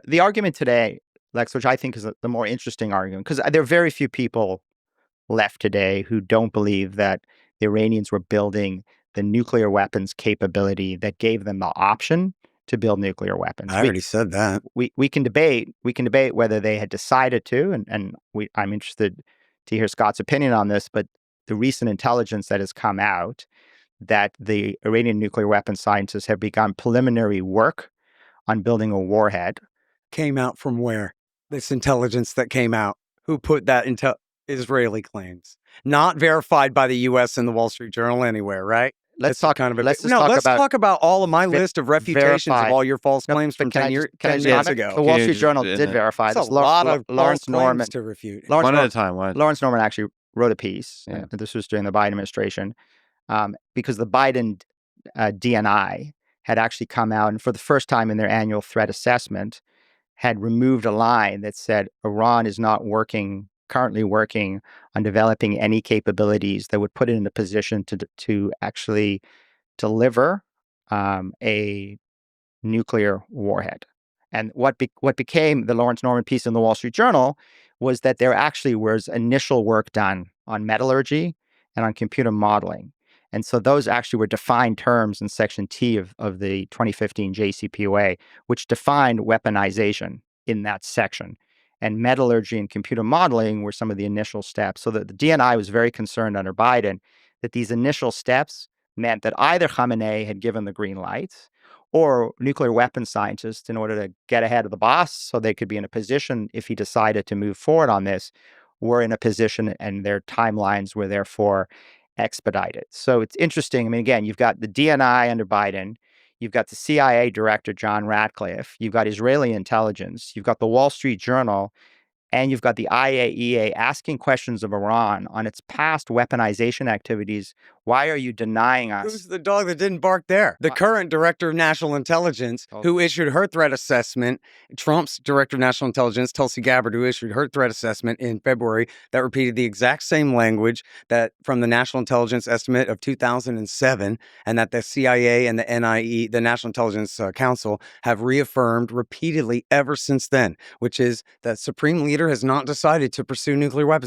The argument today, Lex, which I think is the more interesting argument, because there are very few people left today who don't believe that the Iranians were building the nuclear weapons capability that gave them the option to build nuclear weapons. I already said that. We can debate whether they had decided to, and I'm interested to hear Scott's opinion on this, but the recent intelligence that has come out that the Iranian nuclear weapons scientists have begun preliminary work on building a warhead. Came out from where? This intelligence that came out. Who put that into Israeli claims? Not verified by the U.S. and the Wall Street Journal anywhere, right? Let's talk about all of my list of refutations of all your false claims from 10 years ago. The Wall Street Journal did verify this. There's a lot of Lawrence Norman to refute. One at a time. Lawrence Norman actually wrote a piece. This was during the Biden administration, because the Biden DNI had actually come out and for the first time in their annual threat assessment had removed a line that said Iran is not currently working on developing any capabilities that would put it in a position to actually deliver a nuclear warhead. And what became the Lawrence Norman piece in the Wall Street Journal was that there actually was initial work done on metallurgy and on computer modeling. And so those actually were defined terms in Section T of the 2015 JCPOA, which defined weaponization in that section. And metallurgy and computer modeling were some of the initial steps. So the DNI was very concerned under Biden that these initial steps meant that either Khamenei had given the green light or nuclear weapons scientists, in order to get ahead of the boss so they could be in a position, if he decided to move forward on this, were in a position and their timelines were therefore expedited. So it's interesting. I mean, again, you've got the DNI under Biden, you've got the CIA director, John Ratcliffe, you've got Israeli intelligence, you've got the Wall Street Journal, and you've got the IAEA asking questions of Iran on its past weaponization activities. Why are you denying us? Who's the dog that didn't bark there? The current director of national intelligence, who issued her threat assessment, Trump's director of national intelligence, Tulsi Gabbard, who issued her threat assessment in February that repeated the exact same language that from the National Intelligence Estimate of 2007, and that the CIA and the NIE, the National Intelligence Council, have reaffirmed repeatedly ever since then, which is that Supreme Leader has not decided to pursue nuclear weapons.